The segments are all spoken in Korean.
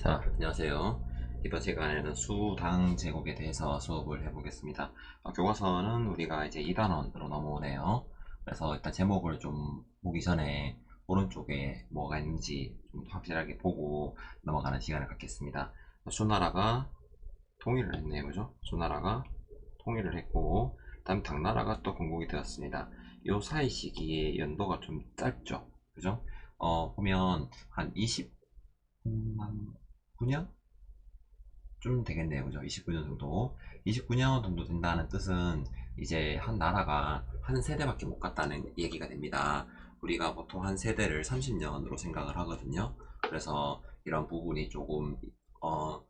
자, 안녕하세요. 이번 시간에는 수당 제곱에 대해서 수업을 해보겠습니다. 교과서는 우리가 이제 2단원으로 넘어오네요. 그래서 일단 제목을 좀 보기 전에 오른쪽에 뭐가 있는지 좀 확실하게 보고 넘어가는 시간을 갖겠습니다. 수나라가 통일을 했네요. 그죠? 수나라가 통일을 했고, 다음 당나라가 또 건국이 되었습니다. 요 사이 시기에 연도가 좀 짧죠. 그죠? 보면 한 9년? 좀 되겠네요. 그죠? 29년 정도. 29년 정도 된다는 뜻은 이제 한 나라가 한 세대밖에 못 갔다는 얘기가 됩니다. 우리가 보통 한 세대를 30년으로 생각을 하거든요. 그래서 이런 부분이 조금 어,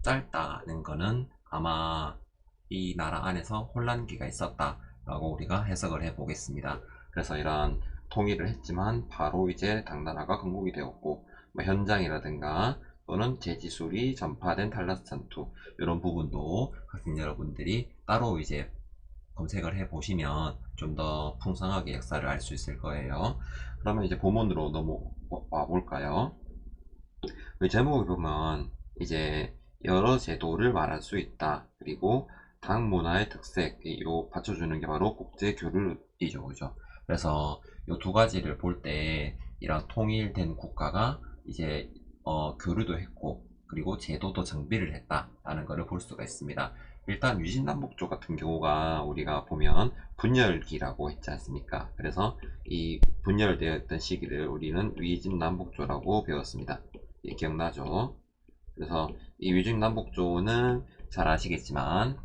짧다는 거는 아마 이 나라 안에서 혼란기가 있었다라고 우리가 해석을 해 보겠습니다. 그래서 이런 통일을 했지만 바로 이제 당나라가 건국이 되었고, 뭐 현장이라든가 또는 제지술이 전파된 탈라스 전투, 이런 부분도 학생 여러분들이 따로 이제 검색을 해 보시면 좀 더 풍성하게 역사를 알 수 있을 거예요. 그러면 이제 본문으로 넘어와 볼까요? 그 제목을 보면 이제 여러 제도를 말할 수 있다. 그리고 당 문화의 특색, 요 받쳐주는 게 바로 국제 교류이죠, 그죠? 그래서 요 두 가지를 볼 때 이런 통일된 국가가 이제 교류도 했고 그리고 제도도 정비를 했다라는 것을 볼 수가 있습니다. 일단 위진남북조 같은 경우가 우리가 보면 분열기라고 했지 않습니까? 그래서 이 분열되었던 시기를 우리는 위진남북조라고 배웠습니다. 예, 기억나죠? 그래서 이 위중남북조는 잘 아시겠지만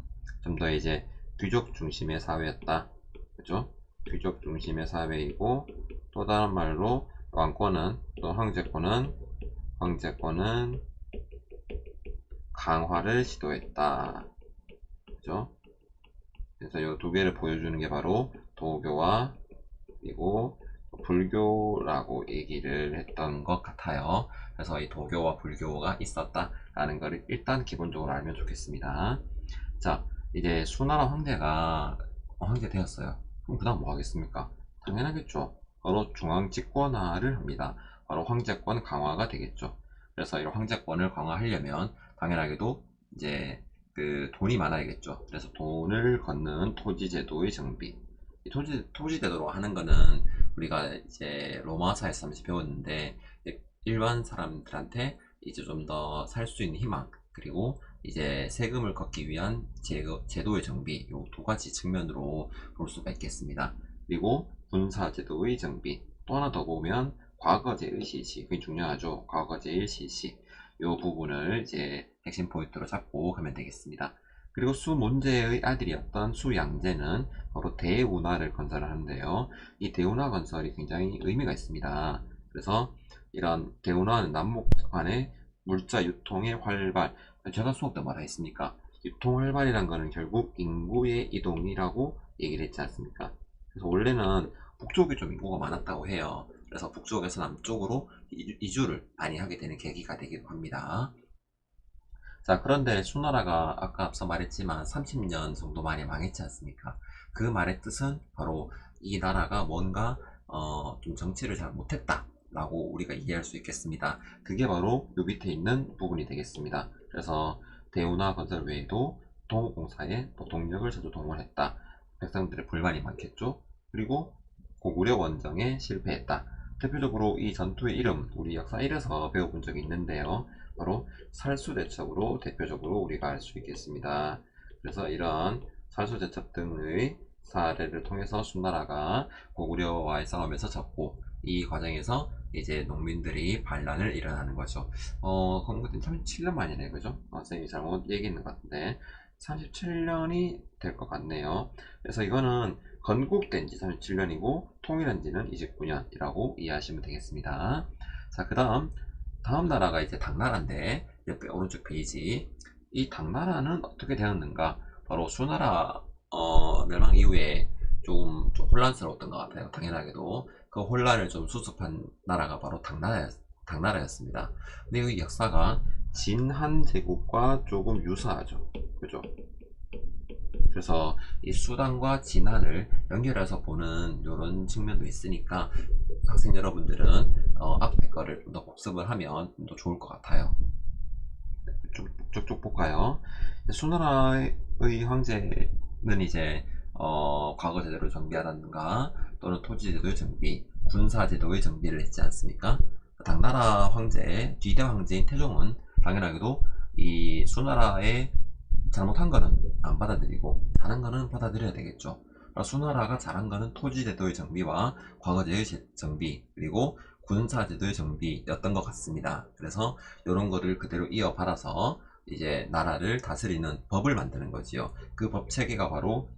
좀 더 이제 귀족 중심의 사회였다. 그죠? 귀족 중심의 사회이고, 또 다른 말로 왕권은 또 황제권은 강화를 시도했다. 그죠? 그래서 이 두 개를 보여주는 게 바로 도교와 그리고 불교라고 얘기를 했던 것 같아요. 그래서 이 도교와 불교가 있었다라는 것을 일단 기본적으로 알면 좋겠습니다. 자, 이제 수나라 황제가 황제 되었어요. 그럼 그 다음 뭐 하겠습니까? 당연하겠죠. 바로 중앙 집권화를 합니다. 바로 황제권 강화가 되겠죠. 그래서 이 황제권을 강화하려면 당연하게도 이제 그 돈이 많아야겠죠. 그래서 돈을 걷는 토지제도의 정비. 이 토지제도로 하는 거는 우리가 이제 로마사에서 한번 배웠는데, 일반 사람들한테 이제 좀 더 살 수 있는 희망, 그리고 이제 세금을 걷기 위한 제도의 정비, 요 두 가지 측면으로 볼 수가 있겠습니다. 그리고 군사제도의 정비, 또 하나 더 보면 과거제의 실시, 그게 중요하죠. 과거제의 실시, 요 부분을 이제 핵심 포인트로 잡고 가면 되겠습니다. 그리고 수문제의 아들이었던 수양제는 바로 대운하를 건설을 하는데요. 이 대운하 건설이 굉장히 의미가 있습니다. 그래서 이런 대운하는 남북 간의 물자 유통의 활발, 제가 수업 때 뭐라 했습니까? 유통 활발이란 거는 결국 인구의 이동이라고 얘기를 했지 않습니까? 그래서 원래는 북쪽이 좀 인구가 많았다고 해요. 그래서 북쪽에서 남쪽으로 이주를 많이 하게 되는 계기가 되기도 합니다. 자, 그런데 수나라가 아까 앞서 말했지만 30년 정도 만에 망했지 않습니까? 그 말의 뜻은 바로 이 나라가 뭔가 좀 정치를 잘 못했다 라고 우리가 이해할 수 있겠습니다. 그게 바로 요 밑에 있는 부분이 되겠습니다. 그래서 대운하 건설 외에도 동호공사에 또 동력을 자주 동원했다. 백성들의 불만이 많겠죠. 그리고 고구려 원정에 실패했다. 대표적으로 이 전투의 이름, 우리 역사 1에서 배워본 적이 있는데요. 바로 살수대첩으로 대표적으로 우리가 알 수 있겠습니다. 그래서 이런 살수대첩 등의 사례를 통해서 수나라가 고구려와의 싸움에서 졌고, 이 과정에서 이제 농민들이 반란을 일어나는 거죠. 건국된 37년 만이네, 그죠? 선생님이 잘못 얘기했는 것 같은데 37년이 될 것 같네요. 그래서 이거는 건국된 지 37년이고 통일한 지는 29년이라고 이해하시면 되겠습니다. 자, 다음 나라가 이제 당나라인데, 옆에 오른쪽 페이지, 이 당나라는 어떻게 되었는가? 바로 수나라 멸망 이후에 좀 혼란스러웠던 것 같아요. 당연하게도 그 혼란을 좀 수습한 나라가 바로 당나라였습니다. 근데 이 역사가 진한 제국과 조금 유사하죠. 그죠? 그래서 이 수단과 진한을 연결해서 보는 이런 측면도 있으니까 학생 여러분들은 앞에 거를 좀 더 복습을 하면 좀 더 좋을 것 같아요. 쭉쭉 볼까요? 수나라의 황제는 이제 과거 제도를 정비하다든가 또는 토지 제도의 정비, 군사 제도의 정비를 했지 않습니까? 당나라 황제의 뒤대 황제인 태종은 당연하게도 이 수나라의 잘못한 거는 안 받아들이고 다른 거는 받아들여야 되겠죠. 수나라가 잘한 거는 토지 제도의 정비와 과거제의 정비 그리고 군사 제도의 정비였던 것 같습니다. 그래서 이런 거를 그대로 이어받아서 이제 나라를 다스리는 법을 만드는 거지요. 그 법 체계가 바로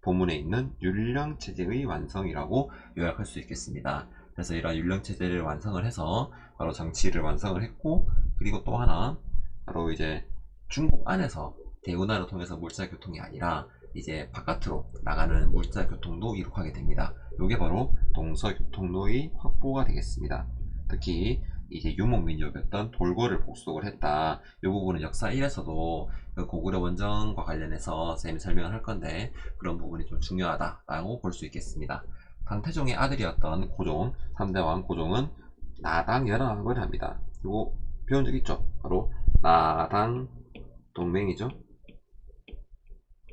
본문에 있는 율령 체제의 완성이라고 요약할 수 있겠습니다. 그래서 이런 율령 체제를 완성을 해서 바로 정치를 완성을 했고, 그리고 또 하나 바로 이제 중국 안에서 대운하를 통해서 물자 교통이 아니라 이제 바깥으로 나가는 물자 교통도 이룩하게 됩니다. 이게 바로 동서교통로의 확보가 되겠습니다. 특히 이제 유목민족이었던 돌고를 복속을 했다. 이 부분은 역사 1에서도 그 고구려 원정과 관련해서 쌤이 설명을 할 건데 그런 부분이 좀 중요하다라고 볼 수 있겠습니다. 당태종의 아들이었던 고종, 3대왕 고종은 나당 연합을 합니다. 이거 배운 적 있죠? 바로 나당 동맹이죠.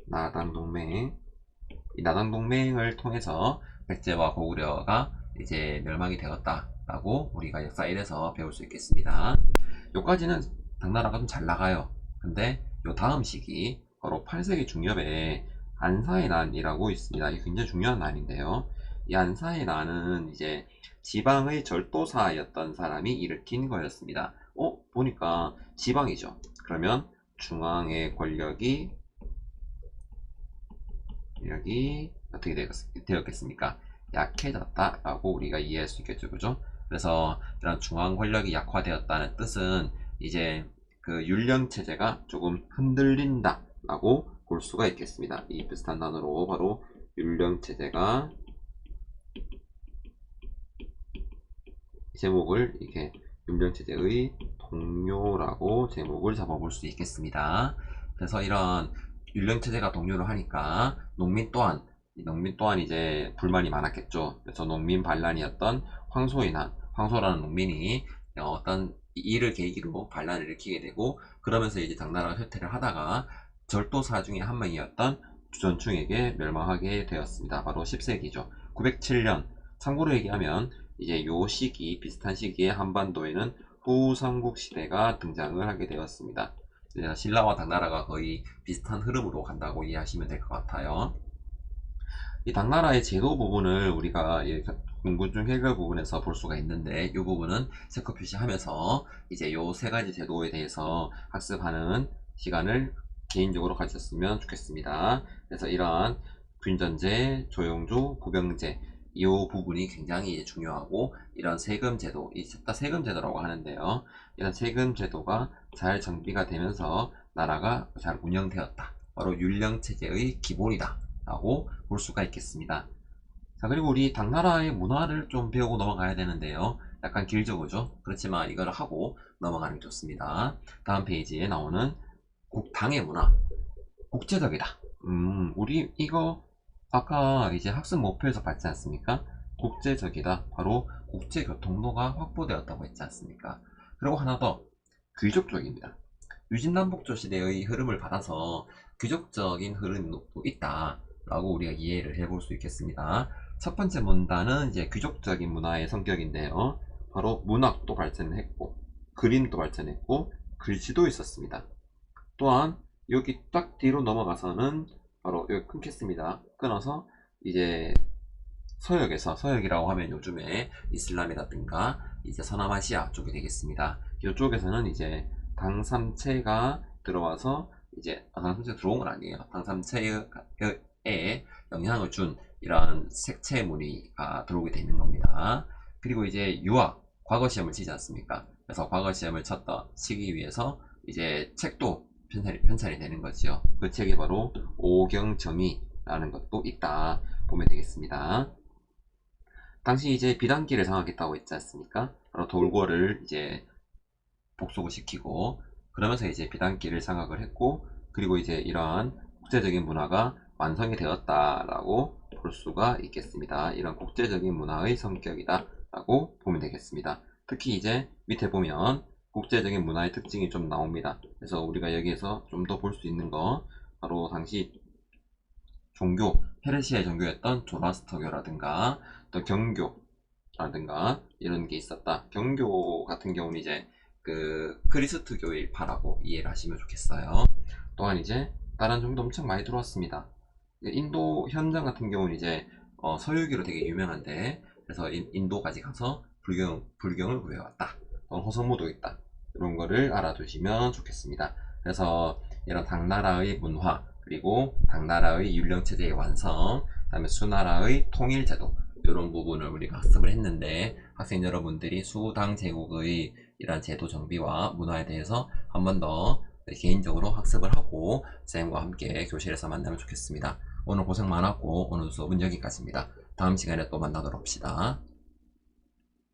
나당 동맹. 이 나당 동맹을 통해서 백제와 고구려가 이제 멸망이 되었다라고 우리가 역사 1에서 배울 수 있겠습니다. 요까지는 당나라가 좀 잘 나가요. 근데 요 다음 시기 바로 8세기 중엽에 안사의 난이라고 있습니다. 이게 굉장히 중요한 난인데요. 이 안사의 난은 이제 지방의 절도사였던 사람이 일으킨 거였습니다. 보니까 지방이죠. 그러면 중앙의 권력이 어떻게 되었겠습니까? 약해졌다라고 우리가 이해할 수 있겠죠, 그죠? 그래서 이런 중앙 권력이 약화되었다는 뜻은 이제 그 율령 체제가 조금 흔들린다라고 볼 수가 있겠습니다. 이 비슷한 단어로 바로 율령 체제가 제목을 이렇게 율령 체제의 동료라고 제목을 잡아볼 수 있겠습니다. 그래서 이런 율령 체제가 동료를 하니까 농민 또한 이제 불만이 많았겠죠. 그래서 농민 반란이었던 황소라는 농민이 어떤 일을 계기로 반란을 일으키게 되고, 그러면서 이제 당나라가 쇠퇴를 하다가 절도사 중에 한 명이었던 주전충에게 멸망하게 되었습니다. 바로 10세기죠. 907년. 참고로 얘기하면 이제 요 시기, 비슷한 시기에 한반도에는 후삼국 시대가 등장을 하게 되었습니다. 신라와 당나라가 거의 비슷한 흐름으로 간다고 이해하시면 될 것 같아요. 이 당나라의 제도 부분을 우리가 공부 중 해결 부분에서 볼 수가 있는데, 이 부분은 체크 표시하면서 이제 요 세 가지 제도에 대해서 학습하는 시간을 개인적으로 가졌으면 좋겠습니다. 그래서 이러한 균전제, 조용조, 부병제 이 부분이 굉장히 중요하고, 이런 세금 제도, 이 셋 다 세금 제도라고 하는데요. 이런 세금 제도가 잘 정비가 되면서 나라가 잘 운영되었다. 바로 율령 체제의 기본이다 라고 볼 수가 있겠습니다. 자, 그리고 우리 당나라의 문화를 좀 배우고 넘어가야 되는데요. 약간 길죠, 그죠? 그렇지만 이걸 하고 넘어가는 게 좋습니다. 다음 페이지에 나오는 당의 문화. 국제적이다. 우리 이거 아까 이제 학습 목표에서 봤지 않습니까? 국제적이다. 바로 국제교통로가 확보되었다고 했지 않습니까? 그리고 하나 더, 귀족적입니다. 유진남북조 시대의 흐름을 받아서 귀족적인 흐름도 있다 라고 우리가 이해를 해볼 수 있겠습니다. 첫 번째 문단은 이제 귀족적인 문화의 성격인데요. 바로 문학도 발전했고 그림도 발전했고 글씨도 있었습니다. 또한 여기 딱 뒤로 넘어가서는 바로 여기 끊겠습니다. 끊어서 이제 서역이라고 하면 요즘에 이슬람이라든가 이제 서남아시아 쪽이 되겠습니다. 이쪽에서는 이제 당삼체가 들어와서 이제 당삼체가 들어온 건 아니에요. 당삼체에 영향을 준 이런 색채 무늬가 들어오게 되는 겁니다. 그리고 이제 유학, 과거 시험을 치지 않습니까? 그래서 과거 시험을 치기 위해서 이제 책도 편찬이 되는 거죠. 그 책이 바로 오경정의라는 것도 있다 보면 되겠습니다. 당시 이제 비단기를 장악했다고 했지 않습니까? 바로 돌고를 이제 복속을 시키고, 그러면서 이제 비단기를 장악을 했고, 그리고 이제 이러한 국제적인 문화가 완성이 되었다라고 볼 수가 있겠습니다. 이런 국제적인 문화의 성격이다 라고 보면 되겠습니다. 특히 이제 밑에 보면 국제적인 문화의 특징이 좀 나옵니다. 그래서 우리가 여기에서 좀 더 볼 수 있는 거 바로 당시 종교, 페르시아의 종교였던 조라스터교라든가 또 경교라든가 이런 게 있었다. 경교 같은 경우는 이제 그 크리스트교의 일파라고 이해를 하시면 좋겠어요. 또한 이제 다른 종도 엄청 많이 들어왔습니다. 인도 현장 같은 경우는 이제 서유기로 되게 유명한데, 그래서 인도까지 가서 불경을 구해왔다. 호성무도 있다. 이런 거를 알아두시면 좋겠습니다. 그래서 이런 당나라의 문화, 그리고 당나라의 율령체제의 완성, 그다음에 수나라의 통일제도, 이런 부분을 우리가 학습을 했는데, 학생 여러분들이 수당 제국의 이런 제도 정비와 문화에 대해서 한 번 더 개인적으로 학습을 하고 쌤과 함께 교실에서 만나면 좋겠습니다. 오늘 고생 많았고 오늘 수업은 여기까지입니다. 다음 시간에 또 만나도록 합시다.